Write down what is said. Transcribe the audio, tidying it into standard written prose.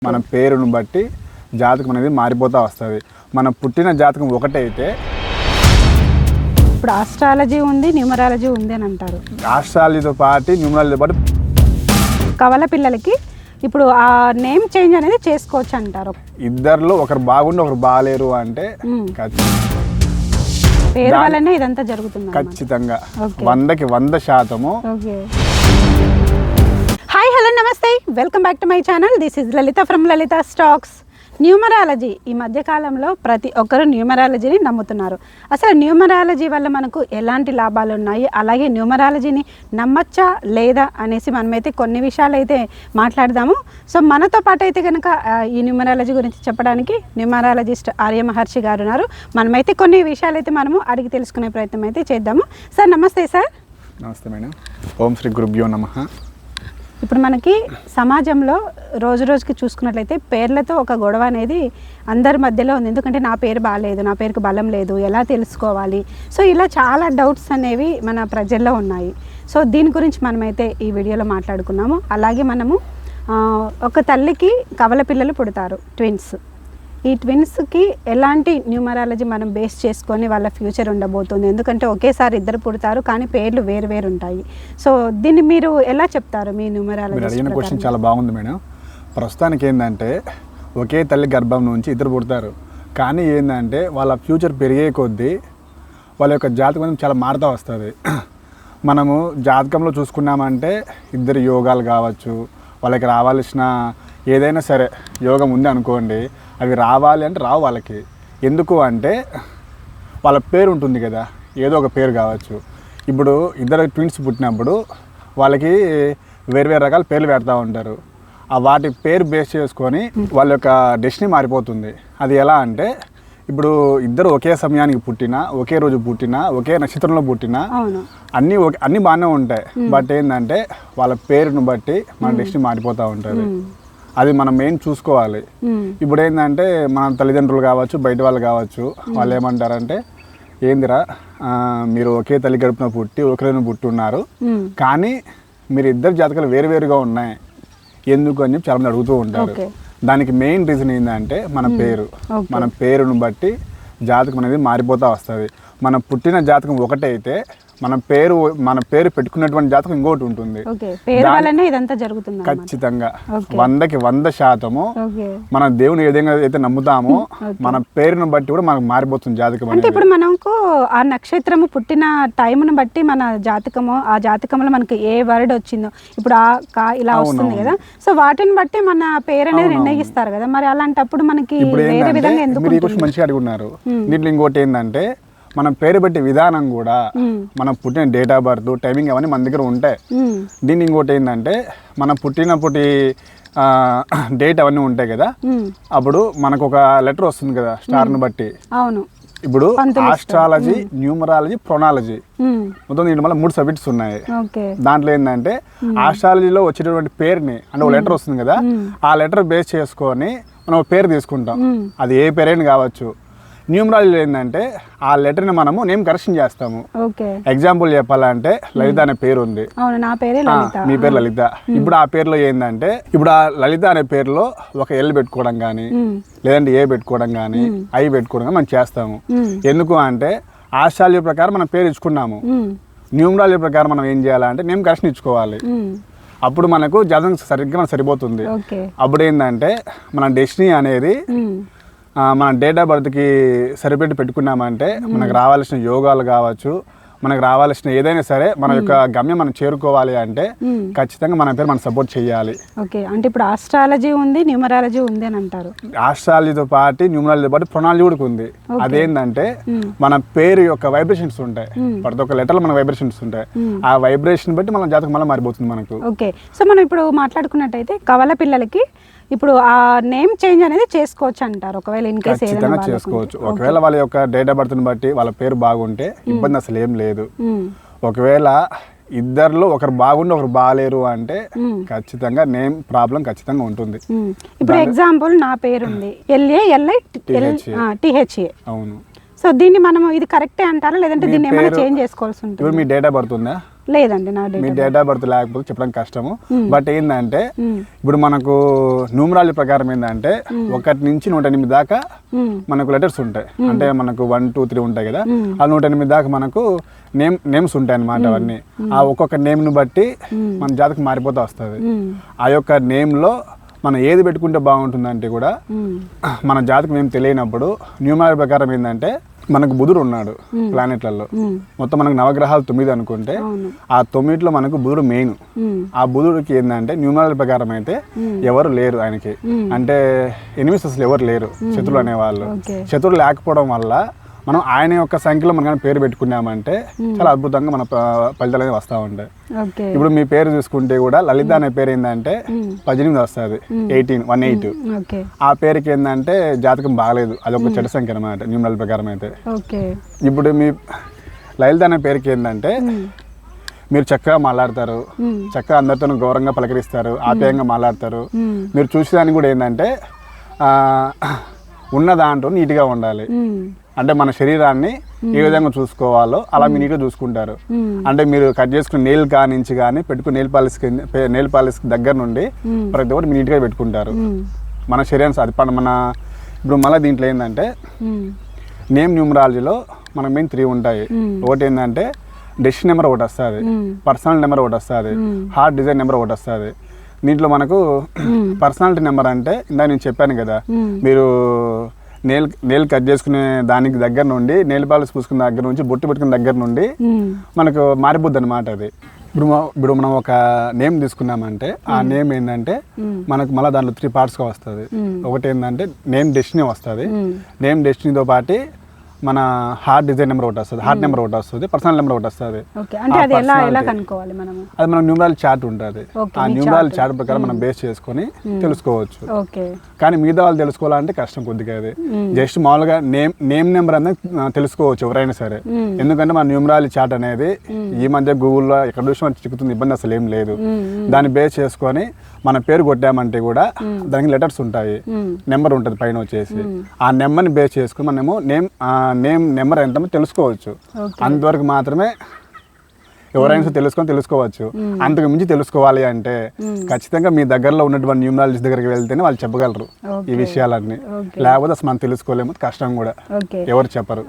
మన పేరును బట్టి జాతకం అనేది మారిపోతూ వస్తుంది. మన పుట్టిన జాతకం ఒకటైతే ఇప్పుడు ఆస్ట్రాలజీ ఉంది, న్యూమరాలజీ ఉంది అని అంటారు. ఆస్ట్రాలజీతో పాటు న్యూమరాలజీతో పాటు కవల పిల్లలకి ఇప్పుడు ఆ నేమ్ చేంజ్ అనేది చేసుకోవచ్చు అంటారు. ఇద్దరిలో ఒకరు బాగుండి ఒకరు బాగాలేరు అంటే పేరు వల్లనే ఇదంతా జరుగుతుంది. ఖచ్చితంగా 100కి 100%. ఓకే. హాయ్, హలో, నమస్తే, welcome back to my channel. This is Lalitha from Lalitha stocks. Numerology ఈ మధ్యకాలంలో ప్రతి ఒక్కరు న్యూమరాలజీని నమ్ముతున్నారు. అసలు న్యూమరాలజీ వల్ల మనకు ఎలాంటి లాభాలు ఉన్నాయి, అలాగే న్యూమరాలజీని నమ్మచ్చా లేదా అనేసి మనమైతే కొన్ని విషయాలు అయితే మాట్లాడదాము. సో మనతో పాటు అయితే కనుక ఈ న్యూమరాలజీ గురించి చెప్పడానికి న్యూమరాలజిస్ట్ ఆర్య మహర్షి గారు ఉన్నారు. మనమైతే కొన్ని విషయాలు అయితే మనము అడిగి తెలుసుకునే ప్రయత్నం అయితే చేద్దాము. సార్ నమస్తే. సార్ నమస్తే మేడం. ఓం శ్రీ గురుభ్యో నమః. ఇప్పుడు మనకి సమాజంలో రోజు రోజుకి చూసుకున్నట్లయితే పేర్లతో ఒక గొడవ అనేది అందరి మధ్యలో ఉంది. ఎందుకంటే నా పేరు బాగాలేదు, నా పేరుకు బలం లేదు, ఎలా తెలుసుకోవాలి, సో ఇలా చాలా డౌట్స్ అనేవి మన ప్రజల్లో ఉన్నాయి. సో దీని గురించి మనమైతే ఈ వీడియోలో మాట్లాడుకున్నాము. అలాగే మనము ఒక తల్లికి కవల పిల్లలు పుడతారు, ట్విన్స్. ఈ ట్విన్స్కి ఎలాంటి న్యూమరాలజీ మనం బేస్ చేసుకొని వాళ్ళ ఫ్యూచర్ ఉండబోతుంది, ఎందుకంటే ఒకేసారి ఇద్దరు పుడతారు కానీ పేర్లు వేరు వేరు ఉంటాయి. సో దీన్ని మీరు ఎలా చెప్తారు మీ న్యూమరాలజీ? అడిగిన క్వశ్చన్ చాలా బాగుంది మేడం. ప్రస్తుతానికి ఏంటంటే ఒకే తల్లి గర్భం నుంచి ఇద్దరు పుడతారు, కానీ ఏంటంటే వాళ్ళ ఫ్యూచర్ పెరిగే కొద్దీ వాళ్ళ యొక్క జాతకం చాలా మారుతూ వస్తుంది. మనము జాతకంలో చూసుకున్నామంటే ఇద్దరు యోగాలు కావచ్చు, వాళ్ళకి రావాల్సిన ఏదైనా సరే యోగం ఉంది అనుకోండి, అవి రావాలి అంటే రావు వాళ్ళకి. ఎందుకు అంటే వాళ్ళ పేరు ఉంటుంది కదా, ఏదో ఒక పేరు కావచ్చు. ఇప్పుడు ఇద్దరు ట్విన్స్ పుట్టినప్పుడు వాళ్ళకి వేరు వేరు రకాల పేర్లు పెడతా ఉంటారు. ఆ వాటి పేరు బేస్ చేసుకొని వాళ్ళ యొక్క డెస్టినీ మారిపోతుంది. అది ఎలా అంటే ఇప్పుడు ఇద్దరు ఒకే సమయానికి పుట్టినా, ఒకే రోజు పుట్టినా, ఒకే నక్షత్రంలో పుట్టినా అన్నీ బాగానే ఉంటాయి. బట్ ఏంటంటే వాళ్ళ పేరును బట్టి మన డెస్టినీ మారిపోతూ ఉంటుంది. అది మనం మెయిన్ చూసుకోవాలి. ఇప్పుడు ఏంటంటే మన తల్లిదండ్రులు కావచ్చు, బయట వాళ్ళు కావచ్చు, వాళ్ళు ఏమంటారంటే ఏందిరా మీరు ఒకే తల్లి గడుపున పుట్టి ఒకరిని పుట్టున్నారు, కానీ మీరు ఇద్దరు జాతకాలు వేరువేరుగా ఉన్నాయి ఎందుకు అని చెప్పి చాలామంది అడుగుతూ ఉంటారు. దానికి మెయిన్ రీజన్ ఏంటంటే మన పేరును బట్టి జాతకం అనేది మారిపోతూ వస్తుంది. మన పుట్టిన జాతకం ఒకటైతే మన పేరు పెట్టుకున్నటువంటి జాతకం ఇంకోటి ఉంటుంది. ఖచ్చితంగా 100కి 100%. మన దేవుని ఏ విధంగా అయితే నమ్ముతామో మన పేరును బట్టి కూడా మనకు మారిపోతుంది జాతకం. అంటే ఇప్పుడు మనకు ఆ నక్షత్రము పుట్టిన టైంను బట్టి మన జాతకము, ఆ జాతకంలో మనకి ఏ వర్డ్ వచ్చిందో, ఇప్పుడు ఆ ఇలా వస్తుంది కదా, సో వాటిని బట్టి మన పేరు అనేది నిర్ణయిస్తారు కదా. మరి అలాంటప్పుడు మనకి వేరే విధంగా ఎందుకు? మంచిగా అడుగున్నారు. దీంట్లో ఇంకోటి ఏంటంటే మనం పేరు పెట్టే విధానం కూడా, మనం పుట్టిన డేట్ ఆఫ్ బర్త్, టైమింగ్ అవన్నీ మన దగ్గర ఉంటాయి. దీన్ని ఇంకోటి ఏంటంటే మనం పుట్టినప్పటి డేట్ అవన్నీ ఉంటాయి కదా, అప్పుడు మనకు ఒక లెటర్ వస్తుంది కదా స్టార్ని బట్టి. అవును. ఇప్పుడు ఆస్ట్రాలజీ, న్యూమరాలజీ, ప్రొనాలజీ మొత్తం దీంట్లో మళ్ళీ 3 సబ్జెక్ట్స్ ఉన్నాయి. దాంట్లో ఏంటంటే ఆస్ట్రాలజీలో వచ్చేటటువంటి పేరుని అంటే ఒక లెటర్ వస్తుంది కదా, ఆ లెటర్ బేస్ చేసుకొని మనం ఒక పేరు తీసుకుంటాం. అది ఏ పేరైనా కావచ్చు. న్యూమరాలజీ ఏంటంటే ఆ లెటర్ని మనము నేమ్ కరెక్షన్ చేస్తాము. ఎగ్జాంపుల్ చెప్పాలంటే లలిత అనే పేరు ఉంది, మీ పేరు లలిత. ఇప్పుడు ఆ పేరులో ఏంటంటే ఇప్పుడు ఆ లలిత అనే పేరులో ఒక ఎల్ పెట్టుకోవడం కానీ, లేదంటే ఏ పెట్టుకోవడం కానీ, ఐ పెట్టుకోవడం కానీ మనం చేస్తాము. ఎందుకు అంటే ఆస్ట్రాలజీ ప్రకారం మనం పేరు ఇచ్చుకున్నాము, న్యూమరాలజీ ప్రకారం మనం ఏం చేయాలంటే నేమ్ కరెక్షన్ ఇచ్చుకోవాలి. అప్పుడు మనకు జాతకం సరిగ్గా మనకు సరిపోతుంది. అప్పుడు ఏంటంటే మన డెస్టినీ అనేది మన డేట్ ఆఫ్ బర్త్కి సరిపెట్టి పెట్టుకున్నామంటే మనకు రావాల్సిన యోగాలు కావచ్చు, మనకు రావాల్సిన ఏదైనా సరే మన యొక్క గమ్యం మనం చేరుకోవాలి అంటే ఖచ్చితంగా మన పేరు మనం సపోర్ట్ చేయాలి. ఓకే. అంటే ఇప్పుడు ఆస్ట్రాలజీ ఉంది, న్యూమరాలజీ ఉంది అని అంటారు. ఆస్ట్రాలజీతో పాటు న్యూమరాలజీతో పాటు ప్రొనాలజీ కూడా ఉంది. అదేంటంటే మన పేరు యొక్క వైబ్రేషన్స్ ఉంటాయి, ప్రతి ఒక్క లెటర్లో మన వైబ్రేషన్స్ ఉంటాయి. ఆ వైబ్రేషన్ బట్టి మన జాతకం మళ్ళీ మారిపోతుంది మనకు. ఓకే. సో మనం ఇప్పుడు మాట్లాడుకున్నట్టయితే కవల పిల్లలకి ఇప్పుడు ఆ నేమ్ చేంజ్ అనేది చేసుకోవచ్చు అంటారు, ఒకవేళ ఇన్ కేస్ ఖచ్చితంగా చేసుకోవచ్చు. ఒకవేళ వాళ్ళ యొక్క డేట్ ఆఫ్ బర్త్ని బట్టి వాళ్ళ పేరు బాగుంటే ఇబ్బంది అసలు ఏం లేదు. ఒకవేళ ఇద్దరిలో ఒకరు బాగుండి ఒకరు బాగాలేరు అంటే ఖచ్చితంగా నేమ్ ప్రాబ్లం ఖచ్చితంగా ఉంటుంది. ఇప్పుడు ఎగ్జాంపుల్ నా పేరు ఉంది LALITHA. అవును. సో దీన్ని మనం ఇది కరెక్టే అంటారా, లేదంటే దీన్ని ఏమైనా చేంజ్ చేసుకోవాల్సి ఉంటుంది? ఇప్పుడు మీ డేట్ ఆఫ్ బర్త్ ఉందా? లేదండి నా మీ డేట్ డేట్ ఆఫ్ బర్త్ లేకపోతే చెప్పడం కష్టము. బట్ ఏంటంటే ఇప్పుడు మనకు న్యూమరాలజీ ప్రకారం ఏంటంటే 1 నుంచి 108 దాకా మనకు లెటర్స్ ఉంటాయి. అంటే మనకు 1, 2, 3 ఉంటాయి కదా, ఆ 108 దాకా మనకు నేమ్స్ ఉంటాయి అన్నమాట. అవన్నీ ఆ ఒక్కొక్క నేమ్ను బట్టి మన జాతకం మారిపోతూ వస్తుంది. ఆ యొక్క నేమ్లో మనం ఏది పెట్టుకుంటే బాగుంటుందంటే కూడా మన జాతకం ఏం తెలియనప్పుడు న్యూమరాలజీ ప్రకారం ఏంటంటే మనకు బుధుడు ఉన్నాడు ప్లానెట్లలో. మొత్తం మనకు నవగ్రహాలు 9 అనుకుంటే ఆ 9లో మనకు బుధుడు మెయిన్. ఆ బుధుడికి ఏంటంటే న్యూమరాలజీ ప్రకారం అయితే ఎవరు లేరు ఆయనకి, అంటే ఎనిమిస్ అసలు ఎవరు లేరు, శత్రువులు అనేవాళ్ళు. శత్రువులు లేకపోవడం వల్ల మనం ఆయన యొక్క సంఖ్యలో మనం పేరు పెట్టుకున్నామంటే చాలా అద్భుతంగా మన ఫలితాలు అనేవి వస్తూ ఉంటాయి. ఇప్పుడు మీ పేరు చూసుకుంటే కూడా లలిత అనే పేరు ఏంటంటే 18 వస్తుంది, 18. ఆ పేరుకి ఏంటంటే జాతకం బాగలేదు, అది ఒక చెడు సంఖ్య అనమాట న్యూమరల్ ప్రకారం అయితే. ఇప్పుడు మీ లలిత అనే పేరుకి ఏంటంటే మీరు చక్కగా మాట్లాడతారు, చక్కగా అందరితో గౌరవంగా పలకరిస్తారు, ఆప్యాయంగా మాట్లాడతారు. మీరు చూసేదానికి కూడా ఏంటంటే ఉన్న దాంట్లో నీట్గా ఉండాలి. అంటే మన శరీరాన్ని ఏ విధంగా చూసుకోవాలో అలా మీరు నీట్గా చూసుకుంటారు. అంటే మీరు కట్ చేసుకున్న నెయిల్ నుంచి కానీ పెట్టుకున్న నెయిల్ పాలిష్ దగ్గర నుండి ప్రతి ఒక్కటి మీరు నీట్గా పెట్టుకుంటారు. మన శరీరం అది మన ఇప్పుడు మళ్ళీ దీంట్లో ఏంటంటే నేమ్ న్యూమరాలజీలో మనకు మెయిన్ 3 ఉంటాయి. ఒకటి ఏంటంటే డెస్టినీ నెంబర్ ఒకటి వస్తుంది, పర్సనల్ నెంబర్ ఒకటి వస్తుంది, హార్ట్ డిజైన్ నెంబర్ ఒకటి వస్తుంది. దీంట్లో మనకు పర్సనాలిటీ నెంబర్ అంటే ఇందాక నేను చెప్పాను కదా, మీరు నెయిల్ కట్ చేసుకునే దానికి దగ్గర నుండి, నెయిల్ పాలిష్ పూసుకున్న దగ్గర నుంచి, బొట్టు పెట్టుకున్న దగ్గర నుండి మనకు మారిపోద్ది అనమాట అది. ఇప్పుడు మనం ఒక నేమ్ తీసుకున్నామంటే ఆ నేమ్ ఏంటంటే మనకు మళ్ళీ దాంట్లో 3 పార్ట్స్గా వస్తుంది. ఒకటి ఏంటంటే నేమ్ డెస్టినీ వస్తుంది, నేమ్ డెస్టినీతో పాటు మన హార్ట్ డిజైన్ నెంబర్ ఒకటి వస్తుంది, హార్ట్ నెంబర్ ఒకటి వస్తుంది, పర్సనల్ నెంబర్ ఒకటి వస్తుంది. అది మన న్యూమరాల్ చార్ట్ ఉంటుంది. ఆ న్యూమరాల్ చార్ట్ ప్రకారం మనం బేస్ చేసుకొని తెలుసుకోవచ్చు. కానీ మిగతా వాళ్ళు తెలుసుకోవాలంటే కష్టం కొద్దిగా. అది జస్ట్ మామూలుగా నేమ్ నెంబర్ అనేది తెలుసుకోవచ్చు ఎవరైనా సరే. ఎందుకంటే మన న్యూమరాల్ చార్ట్ అనేది ఈ మధ్య గూగుల్లో ఎక్కడ చూసినా చిక్కుతుంది, ఇబ్బంది అసలు ఏం లేదు. దాన్ని బేస్ చేసుకొని మన పేరు కొట్టామంటే కూడా దానికి లెటర్స్ ఉంటాయి, నెంబర్ ఉంటుంది పైన వచ్చేసి. ఆ నెంబర్ని బేస్ చేసుకుని మనము నేమ్ నెంబర్ ఎంత తెలుసుకోవచ్చు. అంతవరకు మాత్రమే ఎవరైనా తెలుసుకోవచ్చు. అంతకు మించి తెలుసుకోవాలి అంటే ఖచ్చితంగా మీ దగ్గరలో ఉన్నటువంటి న్యూమరాలజిస్ట్ దగ్గరికి వెళ్తేనే వాళ్ళు చెప్పగలరు ఈ విషయాలన్నీ. లేకపోతే అసలు మనం తెలుసుకోలేము, కష్టం కూడా, ఎవరు చెప్పరు.